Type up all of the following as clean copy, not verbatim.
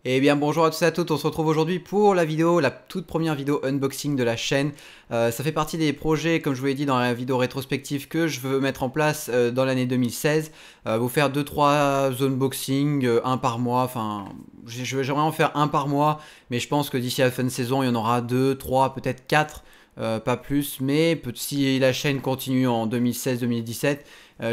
Eh bien bonjour à tous et à toutes, on se retrouve aujourd'hui pour la vidéo, la toute première vidéo unboxing de la chaîne. Ça fait partie des projets, comme je vous l'ai dit dans la vidéo rétrospective, que je veux mettre en place dans l'année 2016. Vous faire 2-3 unboxings, un par mois, enfin j'aimerais en faire un par mois, mais je pense que d'ici à la fin de saison il y en aura 2, 3, peut-être 4. Pas plus, mais si la chaîne continue en 2016-2017,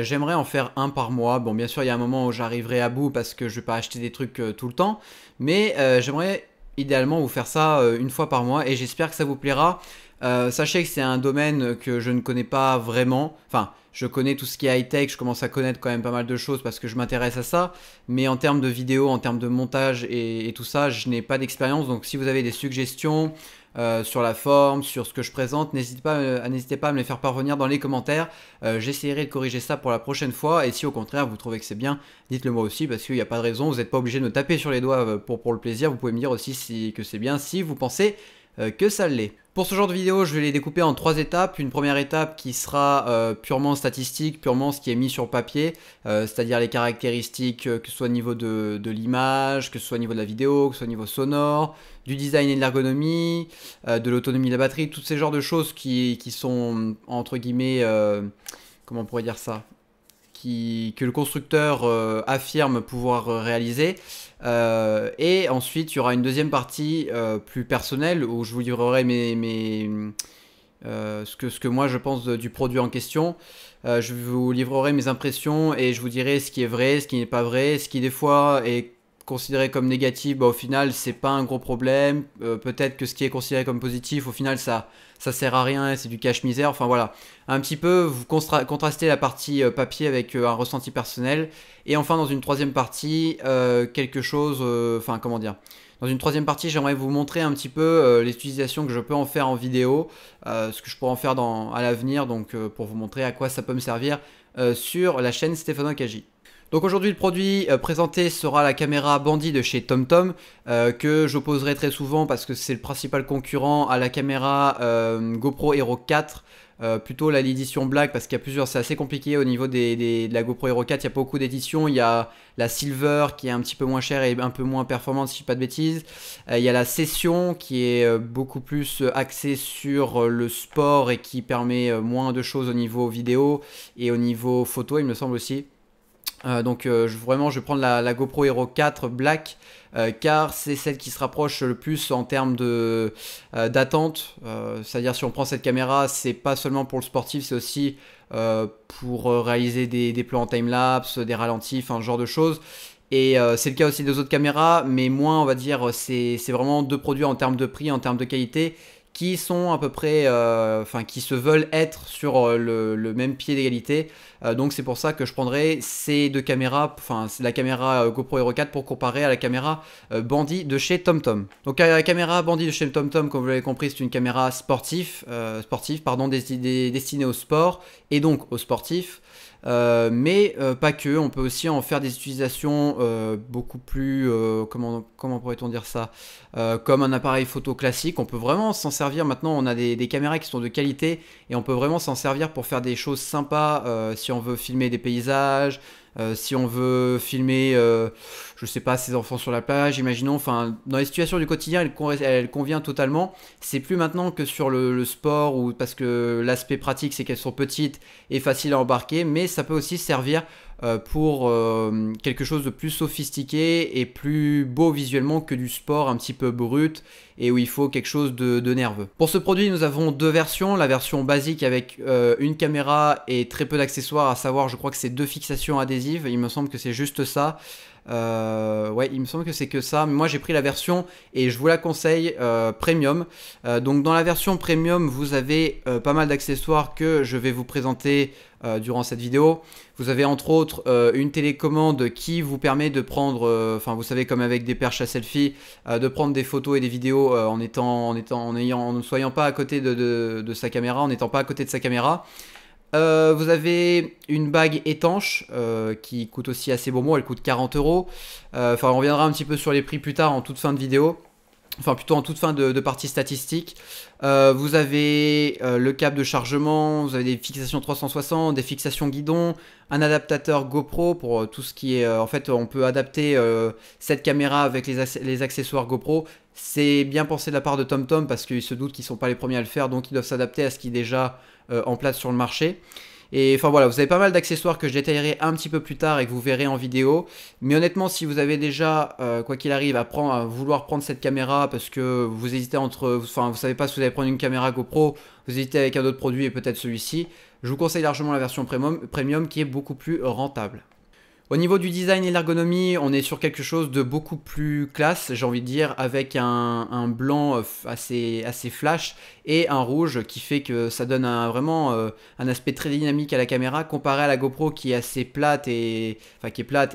j'aimerais en faire un par mois. Bon, bien sûr, il y a un moment où j'arriverai à bout parce que je vais pas acheter des trucs tout le temps, mais j'aimerais idéalement vous faire ça une fois par mois et j'espère que ça vous plaira. Sachez que c'est un domaine que je ne connais pas vraiment. Enfin, je connais tout ce qui est high-tech, je commence à connaître quand même pas mal de choses parce que je m'intéresse à ça. Mais en termes de vidéo, en termes de montage et tout ça, je n'ai pas d'expérience. Donc si vous avez des suggestions sur la forme, sur ce que je présente, n'hésitez pas à me les faire parvenir dans les commentaires. J'essaierai de corriger ça pour la prochaine fois. Et si au contraire vous trouvez que c'est bien, dites-le moi aussi parce qu'il n'y a pas de raison. Vous n'êtes pas obligé de me taper sur les doigts pour le plaisir. Vous pouvez me dire aussi que c'est bien si vous pensez que ça l'est. Pour ce genre de vidéo, je vais les découper en 3 étapes. Une première étape qui sera purement statistique, purement ce qui est mis sur papier, c'est-à-dire les caractéristiques, que ce soit au niveau de l'image, que ce soit au niveau de la vidéo, que ce soit au niveau sonore, du design et de l'ergonomie, de l'autonomie de la batterie, tous ces genres de choses qui sont, entre guillemets, comment on pourrait dire ça, que le constructeur affirme pouvoir réaliser. Et ensuite, il y aura une deuxième partie plus personnelle où je vous livrerai ce que moi je pense du produit en question. Je vous livrerai mes impressions et je vous dirai ce qui est vrai, ce qui n'est pas vrai, ce qui des fois est considéré comme négatif, bah, au final c'est pas un gros problème. Peut-être que ce qui est considéré comme positif, au final ça sert à rien, c'est du cache-misère. Enfin voilà, un petit peu vous contrastez la partie papier avec un ressenti personnel. Et enfin dans une troisième partie, quelque chose, enfin comment dire, dans une troisième partie, j'aimerais vous montrer un petit peu les utilisations que je peux en faire en vidéo, ce que je pourrais en faire à l'avenir, donc pour vous montrer à quoi ça peut me servir sur la chaîne Stéphano Akagi. Donc aujourd'hui le produit présenté sera la caméra Bandit de chez TomTom que j'opposerai très souvent parce que c'est le principal concurrent à la caméra GoPro Hero 4. Plutôt l'édition Black parce qu'il y a plusieurs, c'est assez compliqué au niveau de la GoPro Hero 4, il y a pas beaucoup d'éditions. Il y a la Silver qui est un petit peu moins chère et un peu moins performante si je dis pas de bêtises. Il y a la Session qui est beaucoup plus axée sur le sport et qui permet moins de choses au niveau vidéo et au niveau photo il me semble aussi. Vraiment je vais prendre la GoPro Hero 4 Black car c'est celle qui se rapproche le plus en termes d'attente. C'est-à-dire si on prend cette caméra, c'est pas seulement pour le sportif, c'est aussi pour réaliser des plans en time-lapse, des ralentis, enfin ce genre de choses. Et c'est le cas aussi des autres caméras, mais moins on va dire, c'est vraiment deux produits en termes de prix, en termes de qualité, qui sont à peu près, enfin qui se veulent être sur le même pied d'égalité. Donc c'est pour ça que je prendrai ces deux caméras, enfin la caméra GoPro Hero 4 pour comparer à la caméra Bandit de chez TomTom. Donc la caméra Bandit de chez TomTom, comme vous l'avez compris, c'est une caméra sportive, destinée au sport et donc aux sportifs. Mais pas que, on peut aussi en faire des utilisations beaucoup plus, comment pourrait-on dire ça, comme un appareil photo classique. On peut vraiment s'en servir maintenant, on a des caméras qui sont de qualité et on peut vraiment s'en servir pour faire des choses sympas si on veut filmer des paysages, si on veut filmer, je sais pas, ses enfants sur la plage, imaginons, enfin, dans les situations du quotidien, elle convient totalement. C'est plus maintenant que sur le sport, ou parce que l'aspect pratique, c'est qu'elles sont petites et faciles à embarquer, mais ça peut aussi servir pour quelque chose de plus sophistiqué et plus beau visuellement que du sport un petit peu brut et où il faut quelque chose de nerveux. Pour ce produit, nous avons deux versions. La version basique avec une caméra et très peu d'accessoires, à savoir, je crois que c'est 2 fixations adhésives. Il me semble que c'est juste ça. Ouais, il me semble que c'est que ça. Mais moi, j'ai pris la version et je vous la conseille premium. Donc, dans la version premium, vous avez pas mal d'accessoires que je vais vous présenter durant cette vidéo. Vous avez entre autres une télécommande qui vous permet de prendre, enfin vous savez comme avec des perches à selfie, de prendre des photos et des vidéos en ne soyant pas à côté de sa caméra, en n'étant pas à côté de sa caméra. Vous avez une bague étanche qui coûte aussi assez bon mot, elle coûte 40 euros. Enfin on reviendra un petit peu sur les prix plus tard en toute fin de vidéo. enfin plutôt en toute fin de partie statistique. Vous avez le câble de chargement, vous avez des fixations 360, des fixations guidon, un adaptateur GoPro pour tout ce qui est... en fait, on peut adapter cette caméra avec les accessoires GoPro. C'est bien pensé de la part de TomTom parce qu'ils se doutent qu'ils ne sont pas les premiers à le faire, donc ils doivent s'adapter à ce qui est déjà en place sur le marché. Et enfin voilà, vous avez pas mal d'accessoires que je détaillerai un petit peu plus tard et que vous verrez en vidéo. Mais honnêtement, si vous avez déjà, quoi qu'il arrive, à vouloir prendre cette caméra parce que vous hésitez enfin vous savez pas si vous allez prendre une caméra GoPro, vous hésitez avec un autre produit et peut-être celui-ci, je vous conseille largement la version premium qui est beaucoup plus rentable. Au niveau du design et de l'ergonomie, on est sur quelque chose de beaucoup plus classe, j'ai envie de dire, avec un blanc assez flash et un rouge qui fait que ça donne vraiment un aspect très dynamique à la caméra comparé à la GoPro qui est assez plate et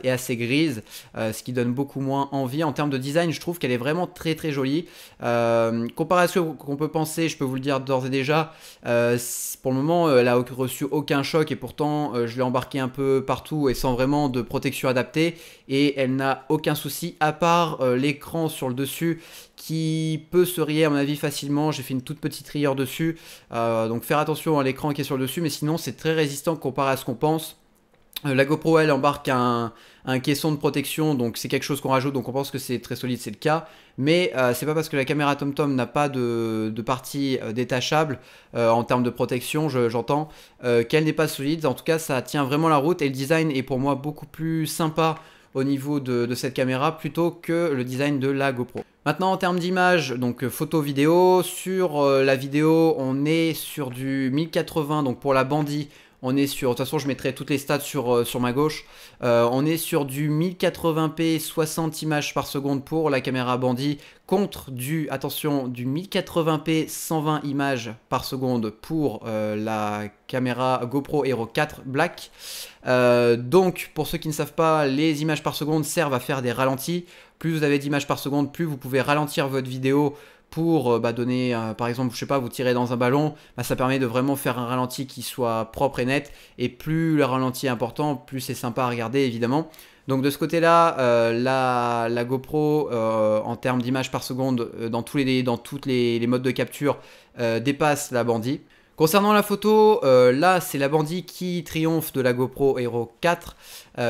assez grise, ce qui donne beaucoup moins envie. En termes de design, je trouve qu'elle est vraiment très jolie. Comparé à ce qu'on peut penser, je peux vous le dire d'ores et déjà, pour le moment, elle a reçu aucun choc et pourtant je l'ai embarqué un peu partout et sans vraiment de protection adaptée et elle n'a aucun souci à part l'écran sur le dessus qui peut se rayer à mon avis facilement. J'ai fait une toute petite rayure dessus, donc faire attention à l'écran qui est sur le dessus, mais sinon c'est très résistant comparé à ce qu'on pense. La GoPro elle embarque un caisson de protection, donc c'est quelque chose qu'on rajoute, donc on pense que c'est très solide, c'est le cas. Mais c'est pas parce que la caméra TomTom n'a pas de partie détachable en termes de protection, j'entends, qu'elle n'est pas solide. En tout cas ça tient vraiment la route et le design est pour moi beaucoup plus sympa au niveau de cette caméra plutôt que le design de la GoPro. Maintenant en termes d'image, donc photo vidéo, sur la vidéo on est sur du 1080, donc pour la Bandit on est sur, de toute façon je mettrai toutes les stats sur ma gauche, on est sur du 1080p 60 images par seconde pour la caméra Bandit contre du 1080p 120 images par seconde pour la caméra GoPro Hero 4 Black. Donc pour ceux qui ne savent pas, les images par seconde servent à faire des ralentis. Plus vous avez d'images par seconde, plus vous pouvez ralentir votre vidéo pour donner, par exemple, je sais pas, vous tirez dans un ballon, ça permet de vraiment faire un ralenti qui soit propre et net, et plus le ralenti est important, plus c'est sympa à regarder évidemment. Donc de ce côté-là, la GoPro en termes d'images par seconde dans tous les modes de capture dépasse la Bandit. Concernant la photo, là c'est la Bandit qui triomphe de la GoPro Hero 4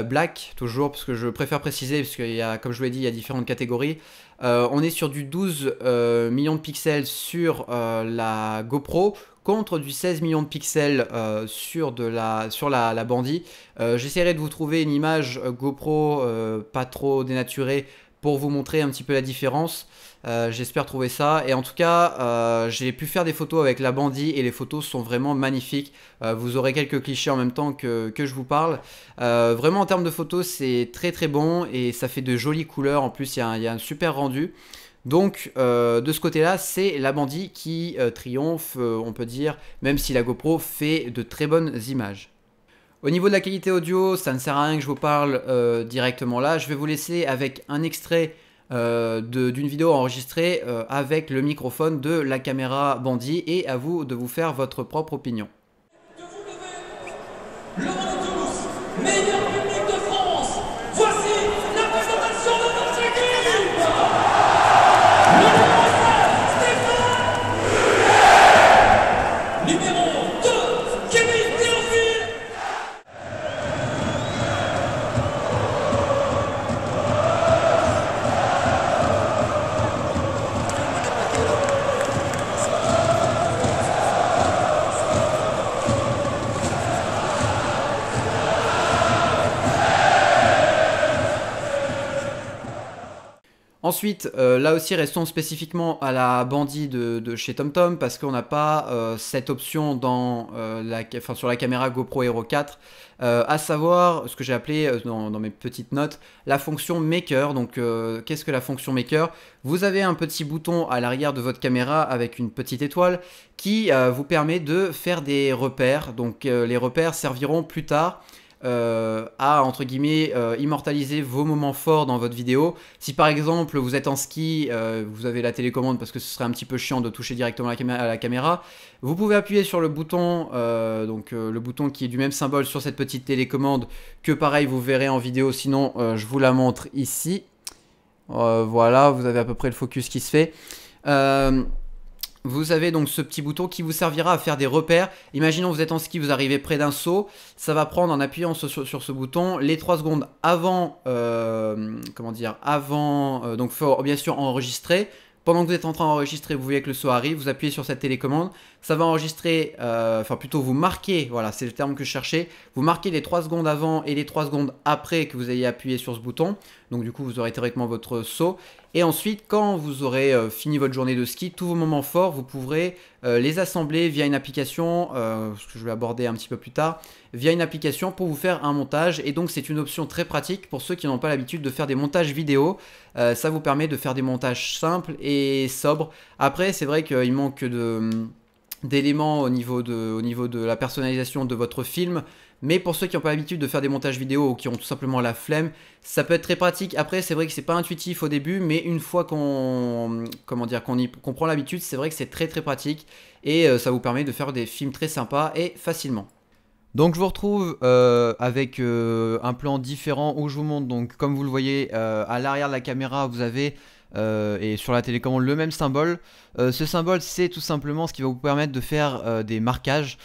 Black, toujours, parce que je préfère préciser, parce qu'il y a, comme je vous l'ai dit, il y a différentes catégories. On est sur du 12 millions de pixels sur la GoPro, contre du 16 millions de pixels sur la Bandit. J'essaierai de vous trouver une image GoPro pas trop dénaturée pour vous montrer un petit peu la différence. J'espère trouver ça, et en tout cas j'ai pu faire des photos avec la Bandit et les photos sont vraiment magnifiques. Vous aurez quelques clichés en même temps que je vous parle. Vraiment en termes de photos c'est très bon et ça fait de jolies couleurs. En plus il y a un super rendu. Donc de ce côté là c'est la Bandit qui triomphe, on peut dire, même si la GoPro fait de très bonnes images. Au niveau de la qualité audio, ça ne sert à rien que je vous parle directement là. Je vais vous laisser avec un extrait d'une vidéo enregistrée avec le microphone de la caméra Bandit, et à vous de vous faire votre propre opinion. Laurent Douce, meilleur public de France, voici la présentation de notre équipe. Le numéro 5, Stéphane. Numéro 2, Kevin Théophile. Ensuite, là aussi restons spécifiquement à la Bandit de chez TomTom, parce qu'on n'a pas cette option sur la caméra GoPro Hero 4, à savoir ce que j'ai appelé dans mes petites notes la fonction Maker. Donc qu'est-ce que la fonction Maker? Vous avez un petit bouton à l'arrière de votre caméra avec une petite étoile qui vous permet de faire des repères. Donc les repères serviront plus tard à, entre guillemets, immortaliser vos moments forts dans votre vidéo. Si par exemple vous êtes en ski, vous avez la télécommande, parce que ce serait un petit peu chiant de toucher directement à la caméra, vous pouvez appuyer sur le bouton, le bouton qui est du même symbole sur cette petite télécommande, que pareil vous verrez en vidéo, sinon je vous la montre ici. Voilà, vous avez à peu près le focus qui se fait. Vous avez donc ce petit bouton qui vous servira à faire des repères. Imaginons vous êtes en ski, vous arrivez près d'un saut. Ça va prendre en appuyant sur ce bouton les 3 secondes avant, comment dire, avant, donc faut bien sûr enregistrer. Pendant que vous êtes en train d'enregistrer, vous voyez que le saut arrive, vous appuyez sur cette télécommande, ça va enregistrer, enfin plutôt vous marquez, voilà c'est le terme que je cherchais, vous marquez les 3 secondes avant et les 3 secondes après que vous ayez appuyé sur ce bouton, donc du coup vous aurez théoriquement votre saut, et ensuite quand vous aurez fini votre journée de ski, tous vos moments forts, vous pourrez les assembler via une application, ce que je vais aborder un petit peu plus tard, via une application pour vous faire un montage, et donc c'est une option très pratique pour ceux qui n'ont pas l'habitude de faire des montages vidéo. Ça vous permet de faire des montages simples et sobres. Après c'est vrai qu'il manque d'éléments au niveau de la personnalisation de votre film, mais pour ceux qui n'ont pas l'habitude de faire des montages vidéo ou qui ont tout simplement la flemme, ça peut être très pratique. Après c'est vrai que c'est pas intuitif au début, mais une fois qu'on prend l'habitude, c'est vrai que c'est très pratique, et ça vous permet de faire des films très sympas et facilement. Donc je vous retrouve avec un plan différent où je vous montre, donc comme vous le voyez à l'arrière de la caméra vous avez et sur la télécommande le même symbole. Ce symbole c'est tout simplement ce qui va vous permettre de faire des marquages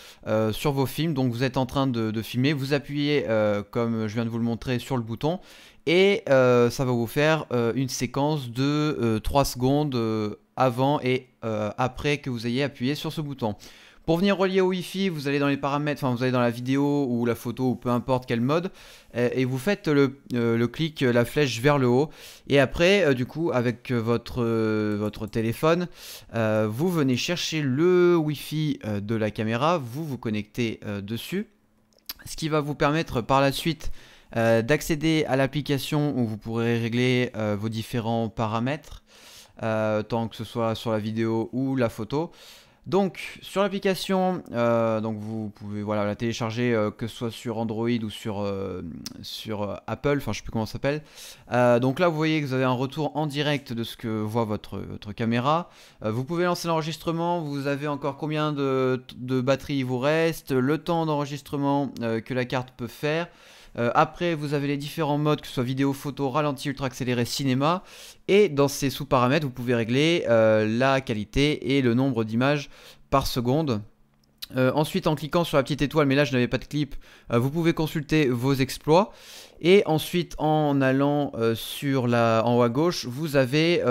sur vos films. Donc vous êtes en train de filmer, vous appuyez comme je viens de vous le montrer sur le bouton, et ça va vous faire une séquence de 3 secondes avant et après que vous ayez appuyé sur ce bouton. Pour venir relier au Wi-Fi, vous allez dans les paramètres, enfin vous allez dans la vidéo ou la photo ou peu importe quel mode, et vous faites le clic, la flèche vers le haut, et après du coup avec votre téléphone, vous venez chercher le Wi-Fi de la caméra, vous vous connectez dessus, ce qui va vous permettre par la suite d'accéder à l'application où vous pourrez régler vos différents paramètres, tant que ce soit sur la vidéo ou la photo. Donc sur l'application, donc vous pouvez voilà, la télécharger que ce soit sur Android ou sur Apple, enfin je sais plus comment ça s'appelle. Donc là vous voyez que vous avez un retour en direct de ce que voit votre caméra. Vous pouvez lancer l'enregistrement, vous avez encore combien de batterie il vous reste, le temps d'enregistrement que la carte peut faire. Après vous avez les différents modes, que ce soit vidéo, photo, ralenti, ultra accéléré, cinéma, et dans ces sous-paramètres vous pouvez régler la qualité et le nombre d'images par seconde. Ensuite en cliquant sur la petite étoile, mais là je n'avais pas de clip, vous pouvez consulter vos exploits, et ensuite en allant en haut à gauche vous avez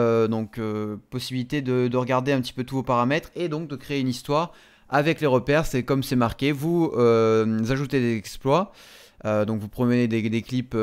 possibilité de regarder un petit peu tous vos paramètres et donc de créer une histoire avec les repères. C'est comme c'est marqué, vous ajoutez des exploits. Donc vous promenez des clips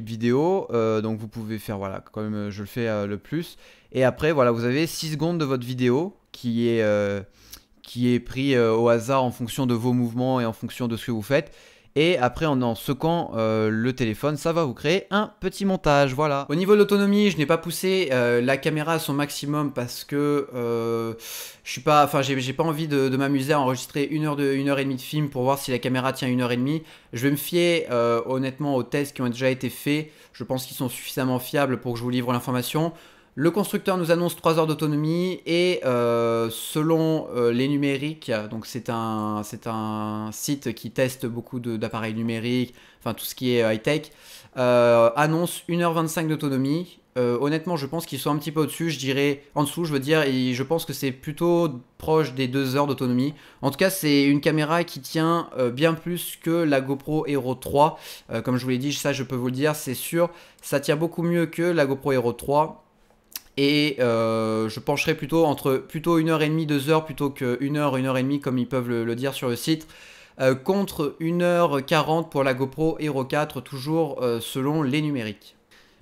vidéo, donc vous pouvez faire voilà comme je le fais le plus, et après voilà vous avez 6 secondes de votre vidéo qui est pris au hasard en fonction de vos mouvements et en fonction de ce que vous faites. Et après en secouant le téléphone, ça va vous créer un petit montage, voilà. Au niveau de l'autonomie, je n'ai pas poussé la caméra à son maximum parce que je suis pas, enfin j'ai pas envie de m'amuser à enregistrer 1h30 de film pour voir si la caméra tient 1h30. Je vais me fier honnêtement aux tests qui ont déjà été faits. Je pense qu'ils sont suffisamment fiables pour que je vous livre l'information. Le constructeur nous annonce 3 heures d'autonomie, et selon les numériques, donc c'est un site qui teste beaucoup d'appareils numériques, enfin tout ce qui est high-tech, annonce 1h25 d'autonomie. Honnêtement je pense qu'ils sont un petit peu au-dessus, je dirais en dessous je veux dire, et je pense que c'est plutôt proche des 2 heures d'autonomie. En tout cas c'est une caméra qui tient bien plus que la GoPro Hero 3, comme je vous l'ai dit, ça je peux vous le dire, c'est sûr, ça tient beaucoup mieux que la GoPro Hero 3. Et je pencherai plutôt entre 1h30, 2 heures plutôt que 1h, 1h30 comme ils peuvent le dire sur le site, contre 1h40 pour la GoPro Hero 4, toujours selon les numériques.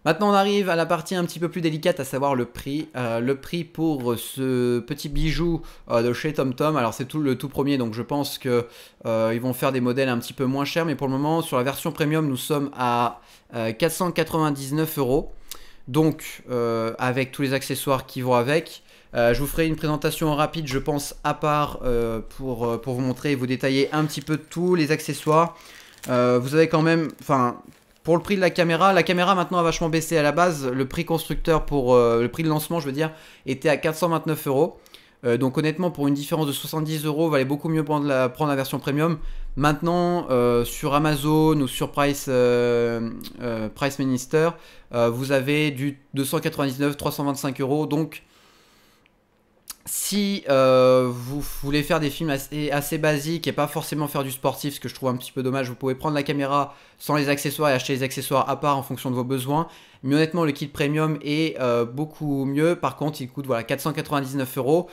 Maintenant on arrive à la partie un petit peu plus délicate, à savoir le prix. Le prix pour ce petit bijou de chez TomTom. Alors c'est le tout premier, donc je pense que ils vont faire des modèles un petit peu moins chers, mais pour le moment sur la version premium nous sommes à 499 €. Donc avec tous les accessoires qui vont avec, je vous ferai une présentation rapide je pense à part pour vous montrer et vous détailler un petit peu tous les accessoires. Vous avez quand même, enfin pour le prix de la caméra maintenant a vachement baissé. À la base le prix constructeur pour le prix de lancement je veux dire était à 429 €. Donc honnêtement, pour une différence de 70 euros, valait beaucoup mieux prendre la version premium. Maintenant, sur Amazon ou sur Price Minister, vous avez du 299, 325 euros. Donc si vous voulez faire des films assez basiques et pas forcément faire du sportif, ce que je trouve un petit peu dommage, vous pouvez prendre la caméra sans les accessoires et acheter les accessoires à part en fonction de vos besoins. Mais honnêtement, le kit premium est beaucoup mieux. Par contre, il coûte voilà, 499 euros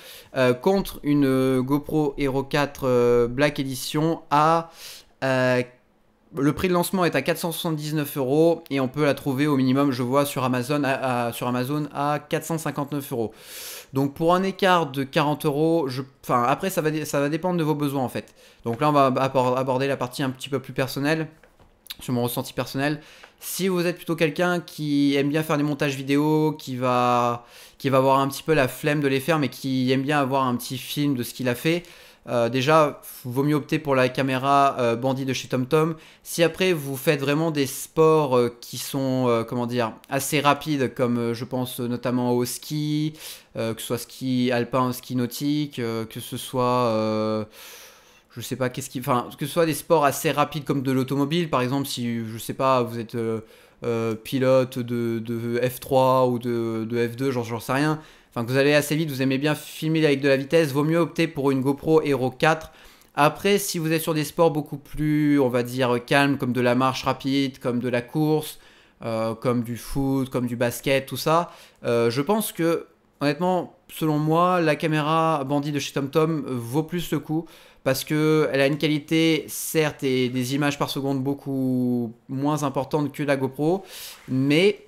contre une GoPro Hero 4 Black Edition à... le prix de lancement est à 479 euros et on peut la trouver au minimum, je vois, sur Amazon à 459 euros. Donc pour un écart de 40 euros, enfin après ça va dépendre de vos besoins en fait. Donc là on va aborder la partie un petit peu plus personnelle, sur mon ressenti personnel. Si vous êtes plutôt quelqu'un qui aime bien faire des montages vidéo, qui va avoir un petit peu la flemme de les faire, mais qui aime bien avoir un petit film de ce qu'il a fait, déjà, vaut mieux opter pour la caméra Bandit de chez TomTom. Si après vous faites vraiment des sports qui sont comment dire, assez rapides, comme je pense notamment au ski, que ce soit ski alpin, ski nautique, que ce soit je sais pas enfin que ce soit des sports assez rapides comme de l'automobile, par exemple, si je sais pas, vous êtes pilote de F3 ou de F2, j'en sais rien. Enfin, que vous allez assez vite, vous aimez bien filmer avec de la vitesse, vaut mieux opter pour une GoPro Hero 4. Après, si vous êtes sur des sports beaucoup plus, on va dire, calmes, comme de la marche rapide, comme de la course, comme du foot, comme du basket, tout ça, je pense que, honnêtement, selon moi, la caméra Bandit de chez TomTom vaut plus le coup. Parce qu'elle a une qualité, certes, et des images par seconde beaucoup moins importantes que la GoPro, mais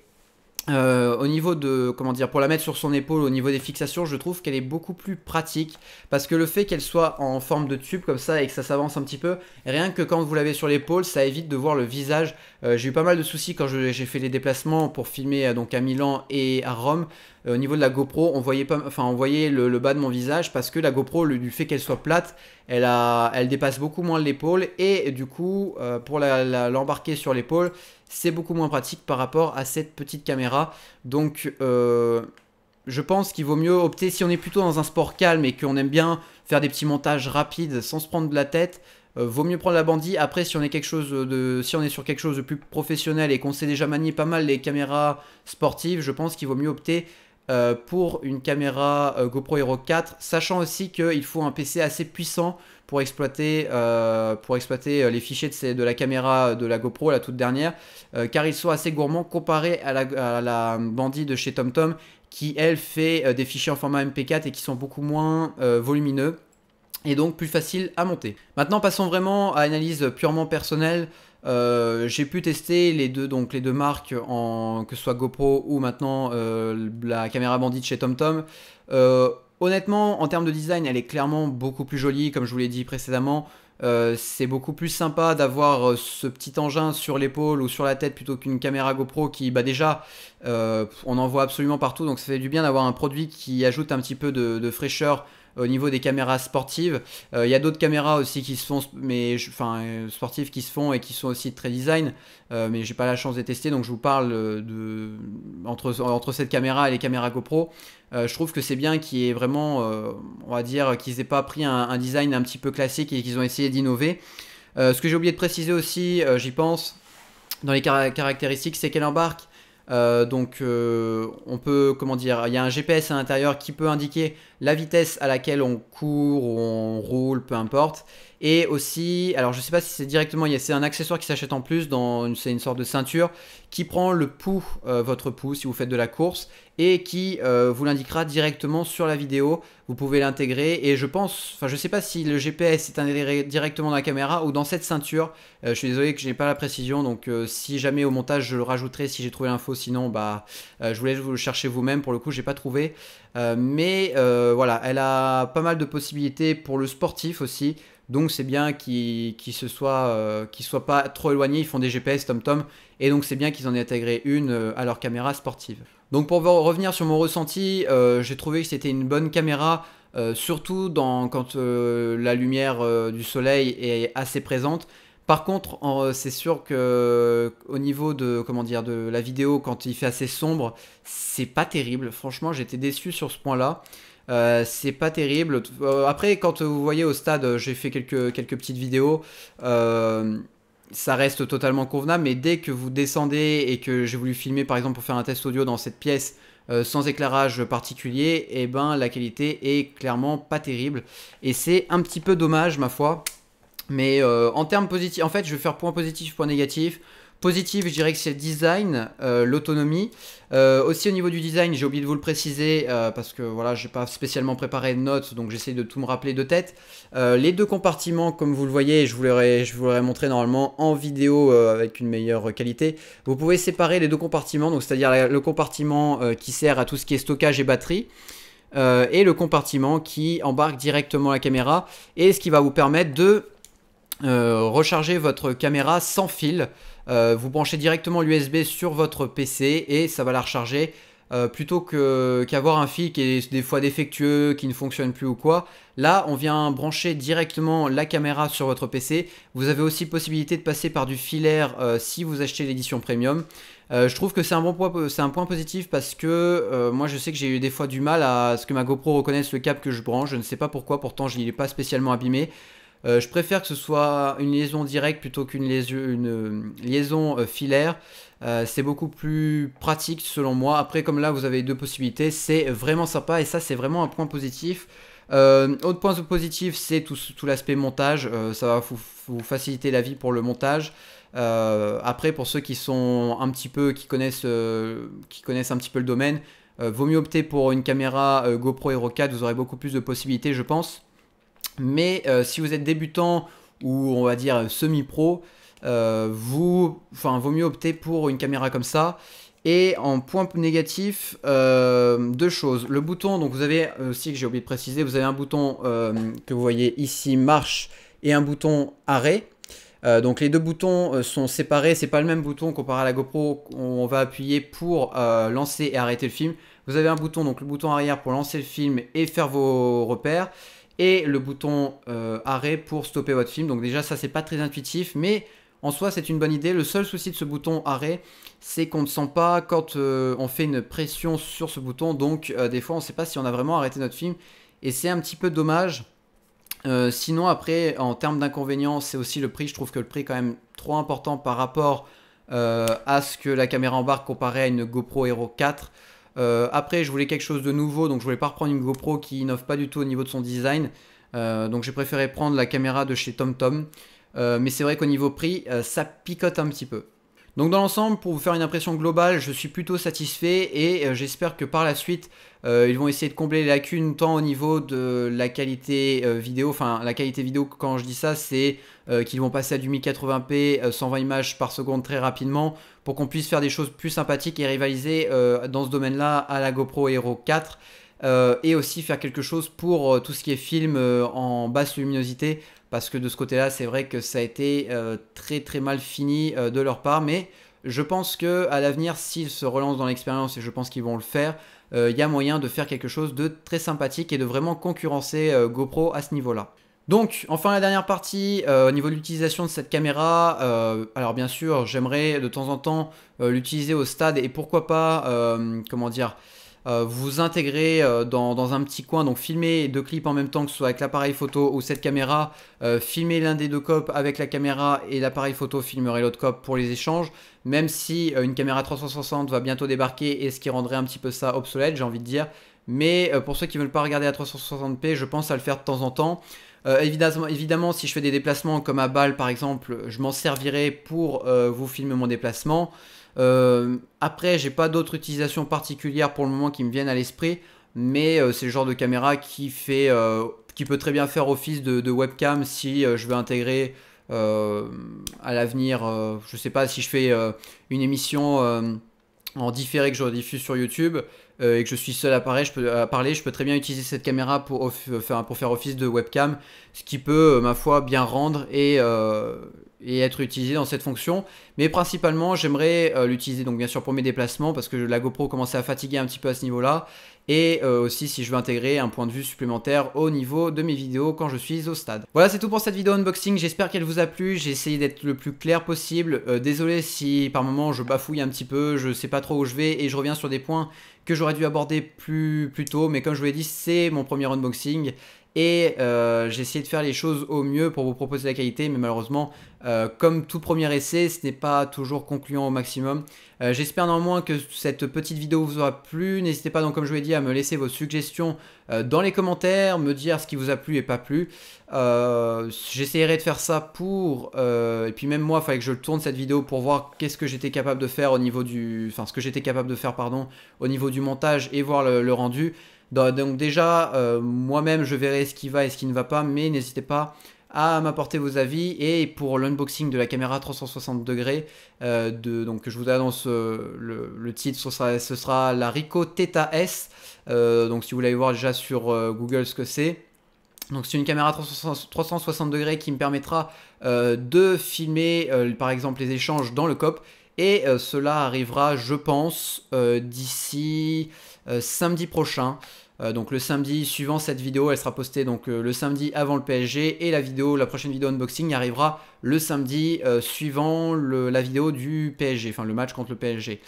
au niveau de, comment dire, pour la mettre sur son épaule, au niveau des fixations, je trouve qu'elle est beaucoup plus pratique parce que le fait qu'elle soit en forme de tube comme ça et que ça s'avance un petit peu, rien que quand vous l'avez sur l'épaule, ça évite de voir le visage. J'ai eu pas mal de soucis quand j'ai fait les déplacements pour filmer donc à Milan et à Rome. Au niveau de la GoPro, on voyait le bas de mon visage parce que la GoPro, du fait qu'elle soit plate, elle dépasse beaucoup moins l'épaule et du coup, pour l'embarquer sur l'épaule, c'est beaucoup moins pratique par rapport à cette petite caméra. Donc, je pense qu'il vaut mieux opter, si on est plutôt dans un sport calme et qu'on aime bien faire des petits montages rapides sans se prendre de la tête, vaut mieux prendre la Bandit. Après, si on est si on est sur quelque chose de plus professionnel et qu'on sait déjà manier pas mal les caméras sportives, je pense qu'il vaut mieux opter pour une caméra GoPro Hero 4, sachant aussi qu'il faut un PC assez puissant pour exploiter les fichiers de la caméra de la GoPro, la toute dernière, car ils sont assez gourmands comparé à la Bandit de chez TomTom, qui elle fait des fichiers en format MP4 et qui sont beaucoup moins volumineux et donc plus facile à monter. Maintenant passons vraiment à l'analyse purement personnelle. J'ai pu tester les deux marques, que ce soit GoPro ou maintenant la caméra Bandit chez TomTom. Honnêtement, en termes de design, elle est clairement beaucoup plus jolie, comme je vous l'ai dit précédemment. C'est beaucoup plus sympa d'avoir ce petit engin sur l'épaule ou sur la tête plutôt qu'une caméra GoPro qui, bah déjà, on en voit absolument partout. Donc ça fait du bien d'avoir un produit qui ajoute un petit peu de fraîcheur au niveau des caméras sportives. Il y a d'autres caméras aussi qui se font, sportives qui se font et qui sont aussi très design, mais j'ai pas la chance de les tester, donc je vous parle entre cette caméra et les caméras GoPro. Je trouve que c'est bien qu'il y ait vraiment, on va dire, qu'ils aient pas pris un design un petit peu classique et qu'ils ont essayé d'innover. Ce que j'ai oublié de préciser aussi, j'y pense, dans les caractéristiques, c'est qu'elle embarque on peut, comment dire, il y a un GPS à l'intérieur qui peut indiquer la vitesse à laquelle on court ou on roule, peu importe. Et aussi, alors je sais pas si c'est directement, c'est un accessoire qui s'achète en plus, c'est une sorte de ceinture qui prend le pouls, votre pouls si vous faites de la course, et qui vous l'indiquera directement sur la vidéo. Vous pouvez l'intégrer et je sais pas si le GPS est intégré directement dans la caméra ou dans cette ceinture. Je suis désolé que je n'ai pas la précision, donc si jamais au montage je le rajouterai si j'ai trouvé l'info, sinon je vous laisse vous le chercher vous-même, pour le coup j'ai pas trouvé. Voilà, elle a pas mal de possibilités pour le sportif aussi. Donc c'est bien qu'ils soient pas trop éloignés. Ils font des GPS TomTom et donc c'est bien qu'ils en aient intégré une à leur caméra sportive. Donc pour revenir sur mon ressenti, j'ai trouvé que c'était une bonne caméra, surtout quand la lumière du soleil est assez présente. Par contre, c'est sûr que au niveau de la vidéo, quand il fait assez sombre, c'est pas terrible. Franchement, j'étais déçu sur ce point-là. C'est pas terrible. Après, quand vous voyez au stade, j'ai fait quelques petites vidéos. Ça reste totalement convenable, mais dès que vous descendez et que j'ai voulu filmer par exemple pour faire un test audio dans cette pièce sans éclairage particulier, et ben la qualité est clairement pas terrible et c'est un petit peu dommage ma foi. Mais en termes positifs, en fait je vais faire point positif, point négatif. Positif, je dirais que c'est le design, l'autonomie. Aussi au niveau du design, j'ai oublié de vous le préciser parce que voilà, j'ai pas spécialement préparé de notes, donc j'essaie de tout me rappeler de tête. Les deux compartiments, comme vous le voyez, je vous l'aurais montré normalement en vidéo avec une meilleure qualité. Vous pouvez séparer les deux compartiments, donc c'est-à-dire le compartiment qui sert à tout ce qui est stockage et batterie. Et le compartiment qui embarque directement la caméra et ce qui va vous permettre de recharger votre caméra sans fil. Vous branchez directement l'USB sur votre PC et ça va la recharger plutôt qu'avoir un fil qui est des fois défectueux, qui ne fonctionne plus ou quoi. Là, on vient brancher directement la caméra sur votre PC. Vous avez aussi possibilité de passer par du filaire si vous achetez l'édition premium. Je trouve que c'est un point positif parce que moi je sais que j'ai eu des fois du mal à ce que ma GoPro reconnaisse le câble que je branche. Je ne sais pas pourquoi, pourtant je ne l'ai pas spécialement abîmé. Je préfère que ce soit une liaison directe plutôt qu'une liaison filaire. C'est beaucoup plus pratique selon moi. Après, comme là, vous avez deux possibilités. C'est vraiment sympa et ça, c'est vraiment un point positif. Autre point positif, c'est tout l'aspect montage. Ça va vous faciliter la vie pour le montage. Après, pour ceux qui sont un petit peu, qui connaissent un petit peu le domaine, vaut mieux opter pour une caméra GoPro Hero 4. Vous aurez beaucoup plus de possibilités, je pense. Mais si vous êtes débutant ou on va dire semi-pro, vaut mieux opter pour une caméra comme ça. Et en point négatif, deux choses. Le bouton, donc vous avez aussi, que j'ai oublié de préciser, vous avez un bouton que vous voyez ici, marche, et un bouton arrêt. Donc les deux boutons sont séparés, c'est pas le même bouton comparé à la GoPro, on va appuyer pour lancer et arrêter le film. Vous avez un bouton, donc le bouton arrière pour lancer le film et faire vos repères. Et le bouton arrêt pour stopper votre film. Donc déjà ça c'est pas très intuitif, mais en soi c'est une bonne idée. Le seul souci de ce bouton arrêt, c'est qu'on ne sent pas quand on fait une pression sur ce bouton. Donc des fois on ne sait pas si on a vraiment arrêté notre film et c'est un petit peu dommage. Sinon après en termes d'inconvénients, c'est aussi le prix. Je trouve que le prix est quand même trop important par rapport à ce que la caméra embarque comparé à une GoPro Hero 4. Après je voulais quelque chose de nouveau, donc je voulais pas reprendre une GoPro qui innove pas du tout au niveau de son design, donc j'ai préféré prendre la caméra de chez TomTom. Mais c'est vrai qu'au niveau prix ça picote un petit peu. Donc dans l'ensemble, pour vous faire une impression globale, je suis plutôt satisfait et j'espère que par la suite ils vont essayer de combler les lacunes tant au niveau de la qualité vidéo. Enfin la qualité vidéo, quand je dis ça, c'est qu'ils vont passer à du 1080p 120 images par seconde très rapidement pour qu'on puisse faire des choses plus sympathiques et rivaliser dans ce domaine là à la GoPro Hero 4 et aussi faire quelque chose pour tout ce qui est film en basse luminosité, parce que de ce côté là c'est vrai que ça a été très mal fini de leur part, mais je pense que à l'avenir s'ils se relancent dans l'expérience, et je pense qu'ils vont le faire, il y a moyen de faire quelque chose de très sympathique et de vraiment concurrencer GoPro à ce niveau là. Donc enfin la dernière partie au niveau de l'utilisation de cette caméra, alors bien sûr j'aimerais de temps en temps l'utiliser au stade et pourquoi pas comment dire, vous intégrer dans un petit coin, donc filmer deux clips en même temps, que ce soit avec l'appareil photo ou cette caméra, filmer l'un des deux copes avec la caméra et l'appareil photo filmerait l'autre cop pour les échanges, même si une caméra 360 va bientôt débarquer et ce qui rendrait un petit peu ça obsolète, j'ai envie de dire. Mais pour ceux qui ne veulent pas regarder à 360p, je pense à le faire de temps en temps. Évidemment, si je fais des déplacements comme à Bâle par exemple, je m'en servirai pour vous filmer mon déplacement. Après, j'ai pas d'autres utilisations particulières pour le moment qui me viennent à l'esprit, mais c'est le genre de caméra qui peut très bien faire office de webcam si je veux intégrer à l'avenir. Je sais pas si je fais une émission en différé que je rediffuse sur YouTube et que je suis seul à parler, je peux très bien utiliser cette caméra pour faire office de webcam, ce qui peut, ma foi, bien rendre et et être utilisé dans cette fonction. Mais principalement, j'aimerais l'utiliser donc bien sûr pour mes déplacements parce que la GoPro commençait à fatiguer un petit peu à ce niveau-là. Et aussi si je veux intégrer un point de vue supplémentaire au niveau de mes vidéos quand je suis au stade. Voilà, c'est tout pour cette vidéo unboxing, j'espère qu'elle vous a plu, j'ai essayé d'être le plus clair possible. Désolé si par moment je bafouille un petit peu, je sais pas trop où je vais et je reviens sur des points que j'aurais dû aborder plus tôt, mais comme je vous l'ai dit, c'est mon premier unboxing. Et j'ai essayé de faire les choses au mieux pour vous proposer la qualité, mais malheureusement, comme tout premier essai, ce n'est pas toujours concluant au maximum. J'espère néanmoins que cette petite vidéo vous aura plu. N'hésitez pas donc, comme je vous l'ai dit, à me laisser vos suggestions dans les commentaires, me dire ce qui vous a plu et pas plu. J'essaierai de faire ça pour... et puis même moi, il fallait que je tourne cette vidéo pour voir qu'est-ce que j'étais capable de faire au niveau du... Enfin, ce que j'étais capable de faire, pardon, au niveau du montage et voir le rendu. Donc déjà, moi-même, je verrai ce qui va et ce qui ne va pas, mais n'hésitez pas à m'apporter vos avis. Et pour l'unboxing de la caméra 360 degrés, donc je vous annonce le titre, ce sera la Ricoh Theta S. Donc si vous voulez aller voir déjà sur Google ce que c'est. Donc c'est une caméra 360 degrés qui me permettra de filmer par exemple les échanges dans le COP. Et cela arrivera, je pense, d'ici samedi prochain. Donc le samedi suivant cette vidéo, elle sera postée donc le samedi avant le PSG. Et la prochaine vidéo unboxing arrivera le samedi suivant la vidéo du PSG, enfin le match contre le PSG.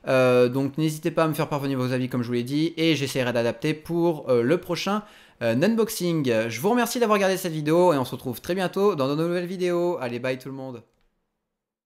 Donc n'hésitez pas à me faire parvenir vos avis comme je vous l'ai dit. Et j'essaierai d'adapter pour le prochain unboxing. Je vous remercie d'avoir regardé cette vidéo et on se retrouve très bientôt dans de nouvelles vidéos. Allez, bye tout le monde.